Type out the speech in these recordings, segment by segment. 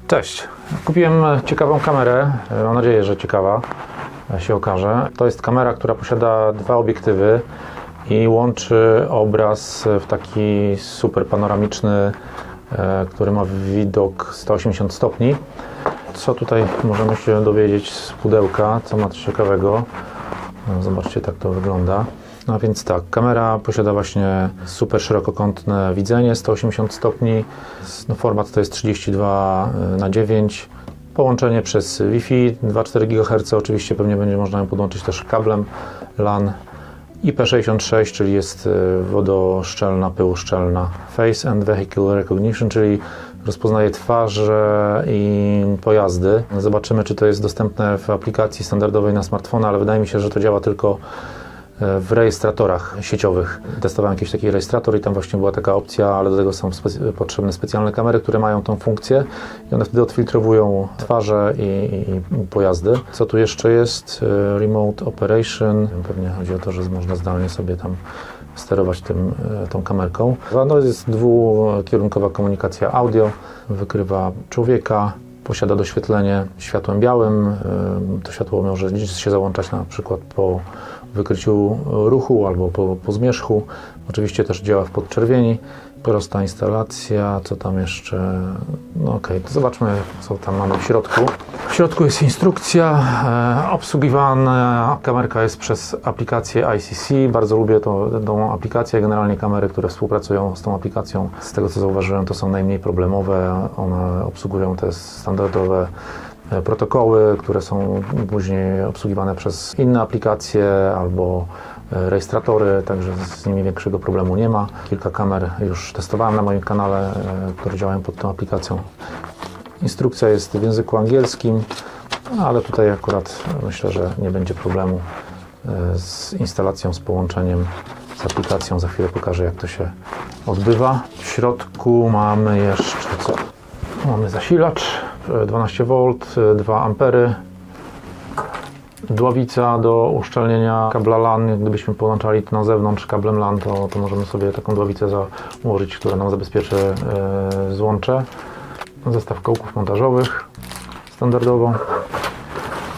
Cześć, kupiłem ciekawą kamerę, mam nadzieję, że ciekawa się okaże. To jest kamera, która posiada dwa obiektywy i łączy obraz w taki super panoramiczny, który ma widok 180 stopni. Co tutaj możemy się dowiedzieć z pudełka, co ma ciekawego? Zobaczcie, tak to wygląda. No więc tak, kamera posiada właśnie super szerokokątne widzenie 180 stopni. No, format to jest 32:9. Połączenie przez Wi-Fi 2,4 GHz. Oczywiście pewnie będzie można ją podłączyć też kablem LAN. IP66, czyli jest wodoszczelna, pyłoszczelna. Face and Vehicle Recognition, czyli rozpoznaje twarze i pojazdy. Zobaczymy, czy to jest dostępne w aplikacji standardowej na smartfona, ale wydaje mi się, że to działa tylko w rejestratorach sieciowych. Testowałem jakiś taki rejestrator i tam właśnie była taka opcja, ale do tego są potrzebne specjalne kamery, które mają tą funkcję i one wtedy odfiltrowują twarze i pojazdy. Co tu jeszcze jest? Remote Operation. Pewnie chodzi o to, że można zdalnie sobie tam sterować tą kamerką. No, jest dwukierunkowa komunikacja audio, wykrywa człowieka, posiada doświetlenie światłem białym. To światło może się załączać na przykład po wykryciu ruchu albo po zmierzchu. Oczywiście też działa w podczerwieni. Prosta instalacja, co tam jeszcze? No okej, to zobaczmy, co tam mamy w środku. W środku jest instrukcja. Obsługiwana kamerka jest przez aplikację ICC. Bardzo lubię tą aplikację. Generalnie kamery, które współpracują z tą aplikacją, z tego co zauważyłem, to są najmniej problemowe. One obsługują te standardowe protokoły, które są później obsługiwane przez inne aplikacje albo rejestratory, także z nimi większego problemu nie ma. Kilka kamer już testowałem na moim kanale, które działają pod tą aplikacją. Instrukcja jest w języku angielskim, ale tutaj akurat myślę, że nie będzie problemu z instalacją, z połączeniem z aplikacją. Za chwilę pokażę, jak to się odbywa. W środku mamy jeszcze co? Mamy zasilacz 12V, 2 ampery, dławica do uszczelnienia kabla LAN. Gdybyśmy połączali to na zewnątrz kablem LAN, to możemy sobie taką dławicę założyć, która nam zabezpieczy złącze. Zestaw kołków montażowych standardowo.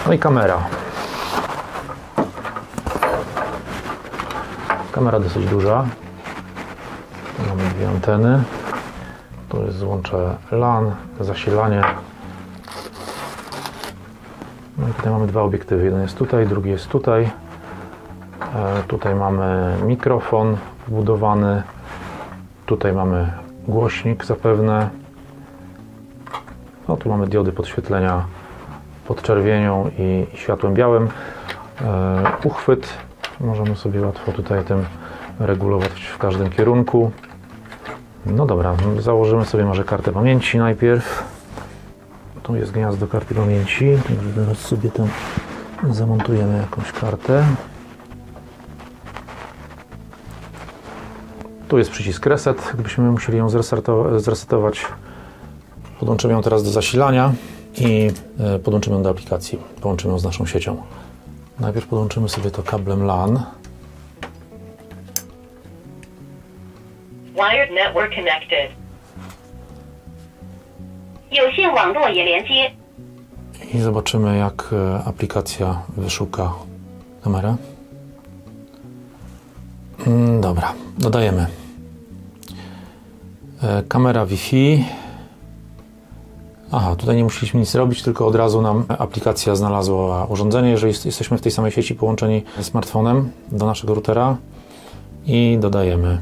No i kamera. Kamera dosyć duża. Mamy dwie anteny. Tu jest złącze LAN, zasilanie. No i tutaj mamy dwa obiektywy. Jeden jest tutaj, drugi jest tutaj. Tutaj mamy mikrofon wbudowany. Tutaj mamy głośnik zapewne. No tu mamy diody podświetlenia podczerwienią i światłem białym. Uchwyt. Możemy sobie łatwo tutaj tym regulować w każdym kierunku. No dobra, założymy sobie może kartę pamięci najpierw. Tu jest gniazdo karty pamięci, także teraz sobie tam zamontujemy jakąś kartę. Tu jest przycisk reset, gdybyśmy musieli ją zresetować. Podłączymy ją teraz do zasilania i podłączymy ją do aplikacji. Połączymy ją z naszą siecią. Najpierw podłączymy sobie to kablem LAN. Wired network connected. 有线网络也连接. I zobaczymy, jak aplikacja wyszuka kamerę. Dobra, dodajemy. Kamera Wi-Fi. Aha, tutaj nie musieliśmy nic robić, tylko od razu nam aplikacja znalazła urządzenie, jeżeli jesteśmy w tej samej sieci połączeni smartfonem do naszego routera i dodajemy.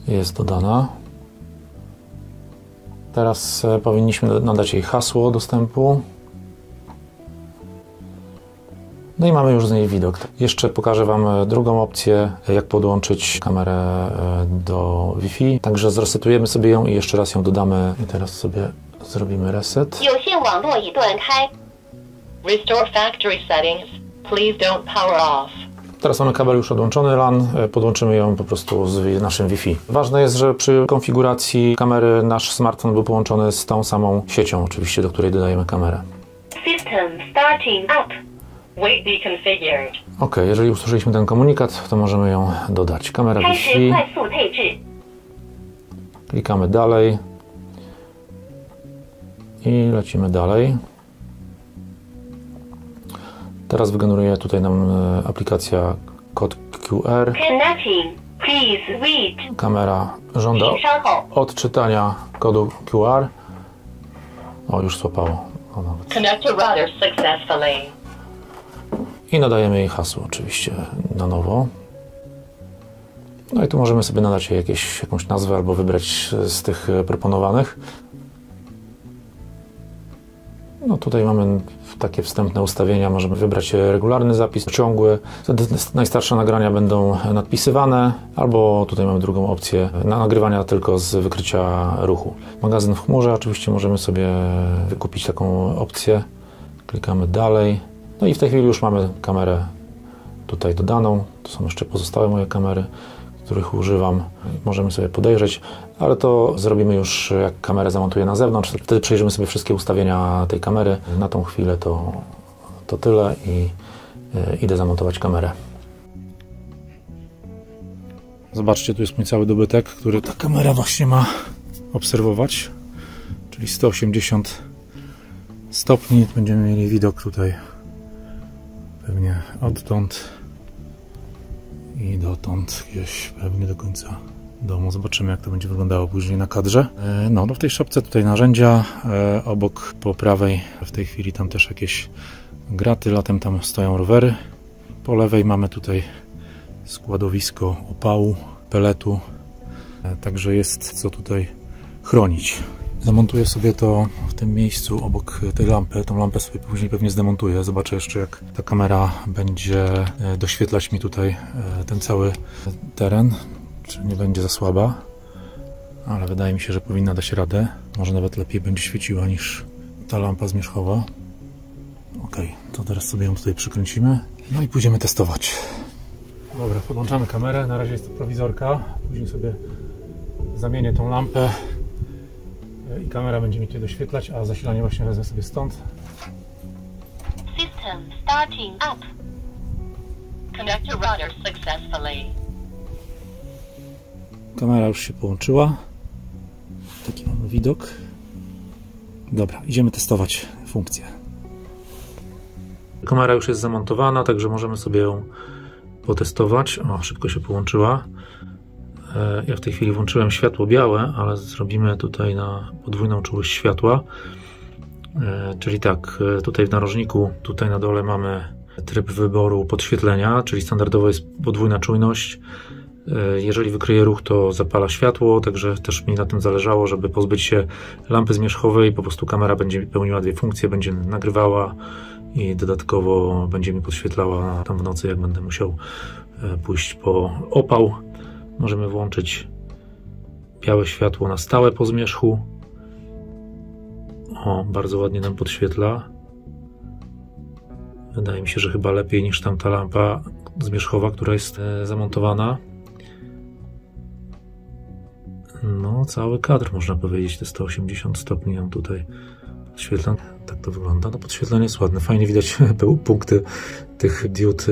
Jest dodana. Teraz powinniśmy nadać jej hasło dostępu. No i mamy już z niej widok. Jeszcze pokażę Wam drugą opcję, jak podłączyć kamerę do Wi-Fi. Także zresetujemy sobie ją i jeszcze raz ją dodamy. I teraz sobie zrobimy reset. 有线网络已断开. Restore factory settings. Please don't power off. Teraz mamy kabel już odłączony LAN, podłączymy ją po prostu z naszym Wi-Fi. Ważne jest, że przy konfiguracji kamery nasz smartfon był połączony z tą samą siecią, oczywiście, do której dodajemy kamerę. System starting up. Wait deconfigured. Ok, jeżeli usłyszeliśmy ten komunikat, to możemy ją dodać. Kamera 开始 Wi-Fi. 快速配置。 Klikamy dalej. I lecimy dalej. Teraz wygeneruje tutaj nam aplikacja kod QR. Connecting. Please wait. Kamera żąda 请稍后。 odczytania kodu QR. O, już złapało. O, nawet. Connect to router successfully. I nadajemy jej hasło oczywiście na nowo. No i tu możemy sobie nadać jej jakąś nazwę albo wybrać z tych proponowanych. No tutaj mamy takie wstępne ustawienia, możemy wybrać regularny zapis, ciągły. Wtedy najstarsze nagrania będą nadpisywane, albo tutaj mamy drugą opcję nagrywania tylko z wykrycia ruchu. Magazyn w chmurze, oczywiście możemy sobie wykupić taką opcję. Klikamy dalej. No i w tej chwili już mamy kamerę tutaj dodaną. To są jeszcze pozostałe moje kamery, których używam. Możemy sobie podejrzeć, ale to zrobimy już, jak kamerę zamontuję na zewnątrz. Wtedy przejrzymy sobie wszystkie ustawienia tej kamery. Na tą chwilę to tyle i idę zamontować kamerę. Zobaczcie, tu jest mój cały dobytek, który ta kamera właśnie ma obserwować, czyli 180 stopni. Będziemy mieli widok tutaj pewnie odtąd i dotąd, gdzieś pewnie do końca domu. Zobaczymy, jak to będzie wyglądało później na kadrze. No w tej szopce tutaj narzędzia, obok po prawej w tej chwili tam też jakieś graty, latem tam stoją rowery. Po lewej mamy tutaj składowisko opału, peletu, także jest co tutaj chronić. Zamontuję sobie to w tym miejscu obok tej lampy. Tą lampę sobie później pewnie zdemontuję. Zobaczę jeszcze, jak ta kamera będzie doświetlać mi tutaj ten cały teren, czy nie będzie za słaba, ale wydaje mi się, że powinna dać radę. Może nawet lepiej będzie świeciła niż ta lampa zmierzchowa. Ok, to teraz sobie ją tutaj przykręcimy, no i pójdziemy testować. Dobra, podłączamy kamerę. Na razie jest to prowizorka. Później sobie zamienię tą lampę i kamera będzie mi tutaj doświetlać, a zasilanie właśnie wezmę sobie stąd. System starting up. Connect to router successfully. Kamera już się połączyła. Taki mamy widok. Dobra, idziemy testować funkcję. Kamera już jest zamontowana, także możemy sobie ją potestować. O, szybko się połączyła. Ja w tej chwili włączyłem światło białe, ale zrobimy tutaj na podwójną czułość światła. Czyli tak, tutaj w narożniku, tutaj na dole mamy tryb wyboru podświetlenia, czyli standardowo jest podwójna czujność. Jeżeli wykryje ruch, to zapala światło, także też mi na tym zależało, żeby pozbyć się lampy zmierzchowej. Po prostu kamera będzie pełniła dwie funkcje, będzie nagrywała i dodatkowo będzie mi podświetlała tam w nocy, jak będę musiał pójść po opał. Możemy włączyć białe światło na stałe po zmierzchu. O, bardzo ładnie nam podświetla. Wydaje mi się, że chyba lepiej niż tamta lampa zmierzchowa, która jest zamontowana. No, cały kadr można powiedzieć, te 180 stopni nam tutaj podświetla. Tak to wygląda. No, podświetlenie jest ładne. Fajnie widać punkty tych diod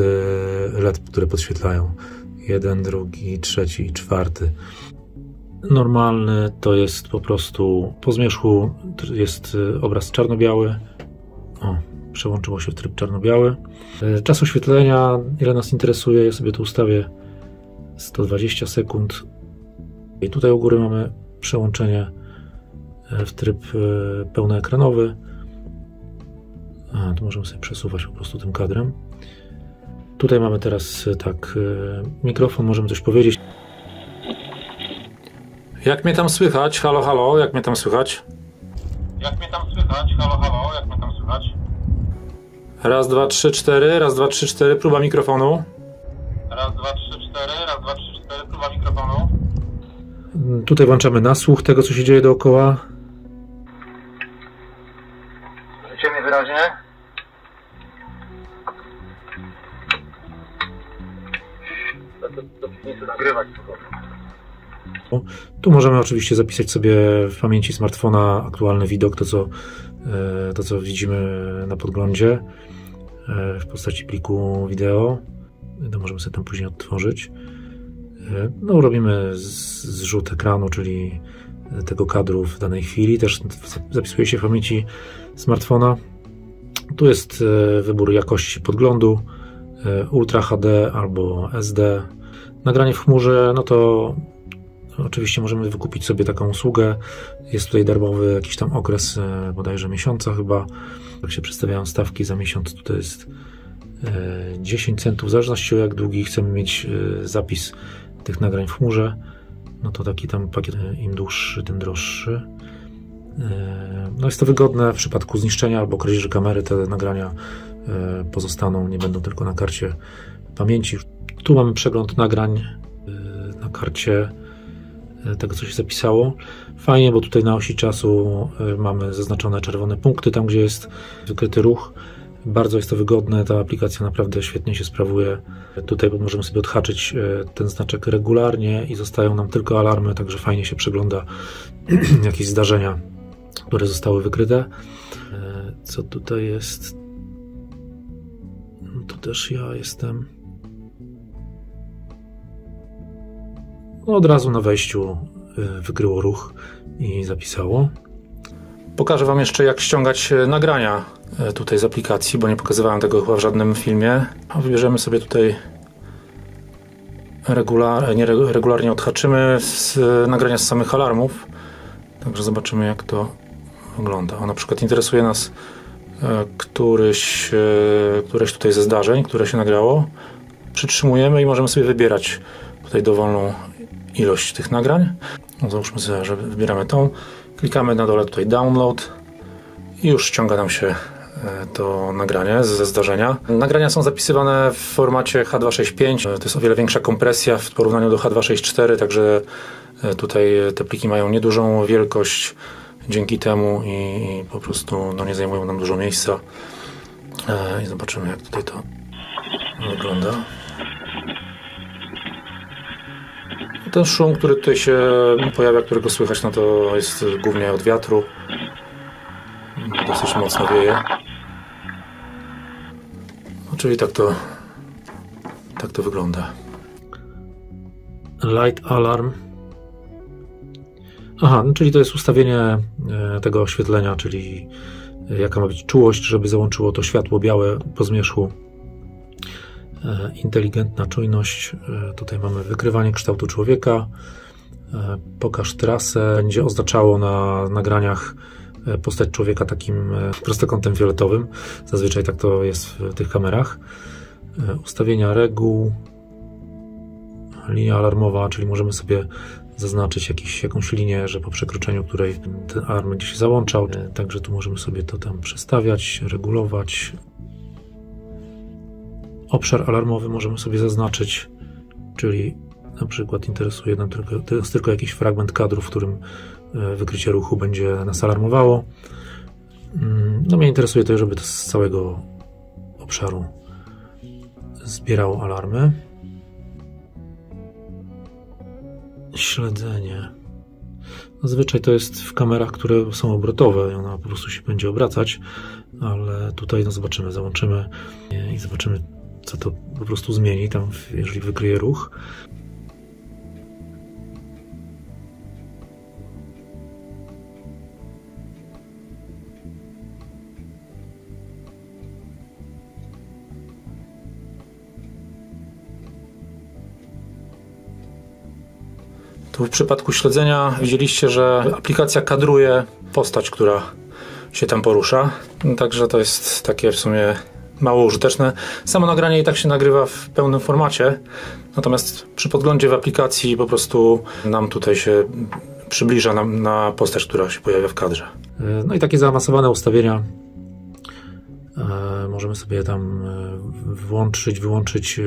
LED, które podświetlają. 1, 2, 3 i 4. Normalny to jest po prostu po zmierzchu jest obraz czarno-biały. O, przełączyło się w tryb czarno-biały. Czas oświetlenia, ile nas interesuje, ja sobie tu ustawię 120 sekund. I tutaj u góry mamy przełączenie w tryb pełnoekranowy. Tu możemy sobie przesuwać po prostu tym kadrem. Tutaj mamy teraz tak mikrofon, możemy coś powiedzieć. Jak mnie tam słychać? Halo, halo, jak mnie tam słychać? Jak mnie tam słychać? Halo, halo, jak mnie tam słychać? Raz, dwa, trzy, cztery, raz, dwa, trzy, cztery, próba mikrofonu. Raz, dwa, trzy, cztery, raz, dwa, trzy, cztery, próba mikrofonu. Tutaj włączamy nasłuch tego, co się dzieje dookoła. Słyszycie mnie wyraźnie? To nie chcę nagrywać tylko. Tu możemy oczywiście zapisać sobie w pamięci smartfona aktualny widok, to co widzimy na podglądzie w postaci pliku wideo. To możemy sobie tam później odtworzyć. No, robimy zrzut ekranu, czyli tego kadru w danej chwili. Też zapisuje się w pamięci smartfona. Tu jest wybór jakości podglądu, Ultra HD albo SD. Nagranie w chmurze, no to oczywiście możemy wykupić sobie taką usługę. Jest tutaj darmowy jakiś tam okres, bodajże miesiąca chyba. Jak się przedstawiają stawki za miesiąc, tutaj jest 10 centów, w zależności od jak długi chcemy mieć zapis tych nagrań w chmurze. No to taki tam pakiet, im dłuższy, tym droższy. No jest to wygodne w przypadku zniszczenia albo kradzieży kamery. Te nagrania pozostaną, nie będą tylko na karcie pamięci. Tu mamy przegląd nagrań na karcie tego, co się zapisało. Fajnie, bo tutaj na osi czasu mamy zaznaczone czerwone punkty, tam gdzie jest wykryty ruch. Bardzo jest to wygodne, ta aplikacja naprawdę świetnie się sprawuje. Tutaj możemy sobie odhaczyć ten znaczek regularnie i zostają nam tylko alarmy, także fajnie się przegląda jakieś zdarzenia, które zostały wykryte. Co tutaj jest? No to też ja jestem. No od razu na wejściu wykryło ruch i zapisało. Pokażę Wam jeszcze, jak ściągać nagrania tutaj z aplikacji, bo nie pokazywałem tego chyba w żadnym filmie. Wybierzemy sobie tutaj regularnie odhaczymy nagrania z samych alarmów. Także zobaczymy, jak to wygląda. Na przykład interesuje nas któreś tutaj ze zdarzeń, które się nagrało. Przytrzymujemy i możemy sobie wybierać tutaj dowolną ilość tych nagrań. No, załóżmy sobie, że wybieramy tą. Klikamy na dole tutaj download i już ściąga nam się to nagranie ze zdarzenia. Nagrania są zapisywane w formacie H265. To jest o wiele większa kompresja w porównaniu do H264, także tutaj te pliki mają niedużą wielkość dzięki temu i po prostu no, nie zajmują nam dużo miejsca. I zobaczymy, jak tutaj to wygląda. Ten szum, który tutaj się pojawia, którego słychać, no to jest głównie od wiatru. Dosyć mocno wieje. No, czyli tak to wygląda. Light alarm. Aha, no czyli to jest ustawienie tego oświetlenia, czyli jaka ma być czułość, żeby załączyło to światło białe po zmierzchu. Inteligentna czujność. Tutaj mamy wykrywanie kształtu człowieka. Pokaż trasę. Będzie oznaczało na nagraniach postać człowieka takim prostokątem fioletowym. Zazwyczaj tak to jest w tych kamerach. Ustawienia reguł. Linia alarmowa, czyli możemy sobie zaznaczyć jakąś linię, że po przekroczeniu której ten alarm będzie się załączał. Także tu możemy sobie to tam przestawiać, regulować. Obszar alarmowy możemy sobie zaznaczyć, czyli na przykład interesuje nam tylko jakiś fragment kadru, w którym wykrycie ruchu będzie nas alarmowało. No mnie interesuje to, żeby to z całego obszaru zbierało alarmy. Śledzenie. Zazwyczaj to jest w kamerach, które są obrotowe i ona po prostu się będzie obracać, ale tutaj no zobaczymy, załączymy i zobaczymy, co to po prostu zmieni tam, jeżeli wykryje ruch. Tu w przypadku śledzenia widzieliście, że aplikacja kadruje postać, która się tam porusza. Także to jest takie w sumie mało użyteczne. Samo nagranie i tak się nagrywa w pełnym formacie, natomiast przy podglądzie w aplikacji po prostu nam tutaj się przybliża na postać, która się pojawia w kadrze. No i takie zaawansowane ustawienia. Możemy sobie tam włączyć, wyłączyć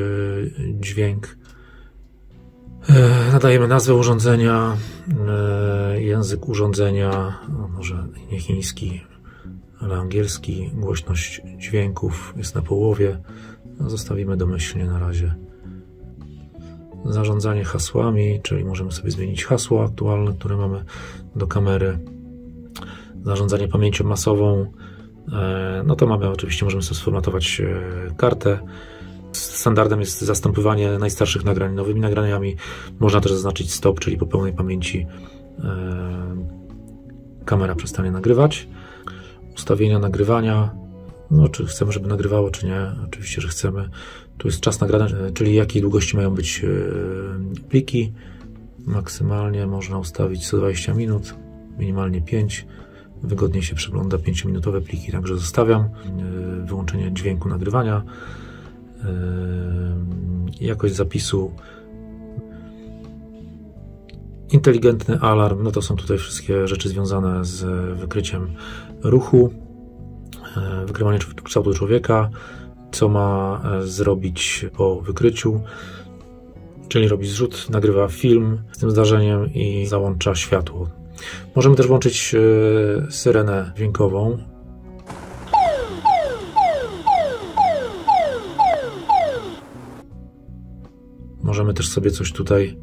dźwięk. Nadajemy nazwę urządzenia, język urządzenia, no może nie chiński, ale angielski, głośność dźwięków jest na połowie, zostawimy domyślnie na razie. Zarządzanie hasłami, czyli możemy sobie zmienić hasło aktualne, które mamy do kamery. Zarządzanie pamięcią masową, no to mamy oczywiście, możemy sobie sformatować kartę. standardem jest zastępowanie najstarszych nagrań nowymi nagraniami. Można też zaznaczyć stop, czyli po pełnej pamięci kamera przestanie nagrywać. Ustawienia nagrywania. No, czy chcemy, żeby nagrywało, czy nie? Oczywiście, że chcemy. Tu jest czas nagrania, czyli jakiej długości mają być pliki. Maksymalnie można ustawić 120 minut, minimalnie 5. Wygodniej się przegląda 5-minutowe pliki, także zostawiam. Wyłączenie dźwięku nagrywania. Jakość zapisu. Inteligentny alarm, no to są tutaj wszystkie rzeczy związane z wykryciem ruchu. Wykrywanie kształtu człowieka, co ma zrobić po wykryciu, czyli robi zrzut, nagrywa film z tym zdarzeniem i załącza światło. Możemy też włączyć syrenę dźwiękową. Możemy też sobie coś tutaj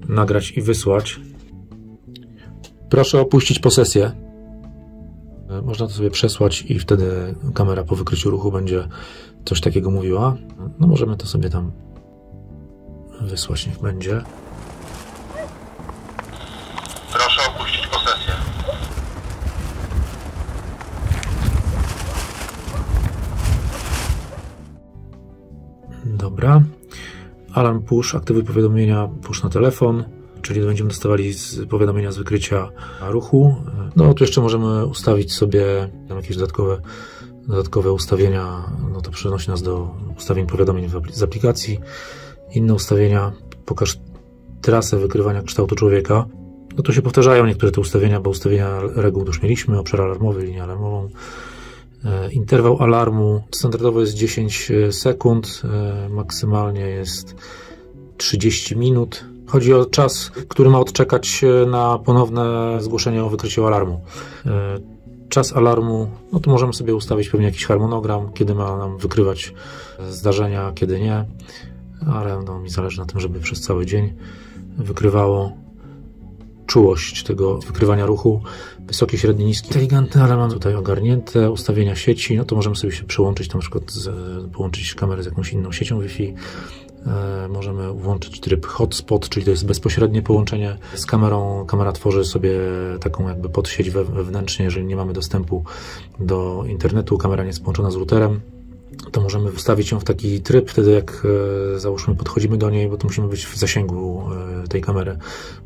nagrać i wysłać. Proszę opuścić posesję. Można to sobie przesłać i wtedy kamera po wykryciu ruchu będzie coś takiego mówiła. No możemy to sobie tam wysłać, niech będzie. Proszę opuścić posesję. Dobra. Alarm push, aktywuj powiadomienia push na telefon, czyli będziemy dostawali powiadomienia z wykrycia ruchu. No tu jeszcze możemy ustawić sobie jakieś dodatkowe ustawienia, no to przenosi nas do ustawień powiadomień z aplikacji. Inne ustawienia, pokaż trasę wykrywania kształtu człowieka. No tu się powtarzają niektóre te ustawienia, bo ustawienia reguł już mieliśmy, obszar alarmowy, linię alarmową. Interwał alarmu standardowo jest 10 sekund, maksymalnie jest 30 minut. Chodzi o czas, który ma odczekać na ponowne zgłoszenie o wykryciu alarmu. Czas alarmu, no to możemy sobie ustawić pewnie jakiś harmonogram, kiedy ma nam wykrywać zdarzenia, kiedy nie, ale no, mi zależy na tym, żeby przez cały dzień wykrywało. Czułość tego wykrywania ruchu, wysoki, średni, niski, inteligentny, ale mam tutaj ogarnięte ustawienia sieci, no to możemy sobie się przyłączyć, na przykład połączyć kamerę z jakąś inną siecią Wi-Fi. Możemy włączyć tryb hotspot, czyli to jest bezpośrednie połączenie z kamerą. Kamera tworzy sobie taką jakby podsieć wewnętrznie, jeżeli nie mamy dostępu do internetu, kamera nie jest połączona z routerem, to możemy wstawić ją w taki tryb, wtedy jak załóżmy podchodzimy do niej, bo to musimy być w zasięgu tej kamery.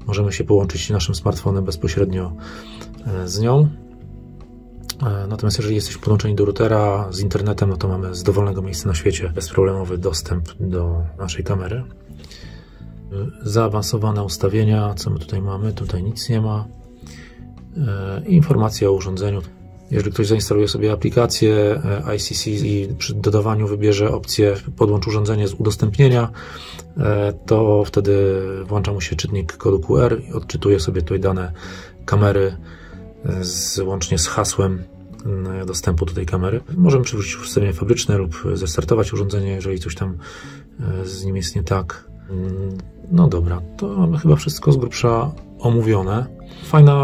Możemy się połączyć naszym smartfonem bezpośrednio z nią. Natomiast jeżeli jesteśmy podłączeni do routera z internetem, no to mamy z dowolnego miejsca na świecie bezproblemowy dostęp do naszej kamery. Zaawansowane ustawienia, co my tutaj mamy? Tutaj nic nie ma. Informacja o urządzeniu. Jeżeli ktoś zainstaluje sobie aplikację ICC i przy dodawaniu wybierze opcję podłącz urządzenie z udostępnienia, to wtedy włącza mu się czytnik kodu QR i odczytuje sobie tutaj dane kamery łącznie z hasłem dostępu do tej kamery. Możemy przywrócić ustawienie fabryczne lub zestartować urządzenie, jeżeli coś tam z nim jest nie tak. No dobra, to mamy chyba wszystko z grubsza omówione.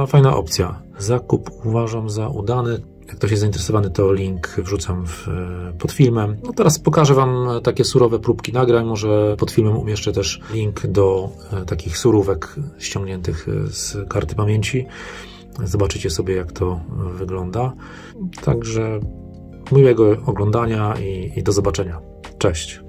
Fajna opcja. Zakup uważam za udany. Jak ktoś jest zainteresowany, to link wrzucam pod filmem. No teraz pokażę Wam takie surowe próbki nagrań. Może pod filmem umieszczę też link do takich surówek ściągniętych z karty pamięci. Zobaczycie sobie, jak to wygląda. Także miłego oglądania i do zobaczenia. Cześć!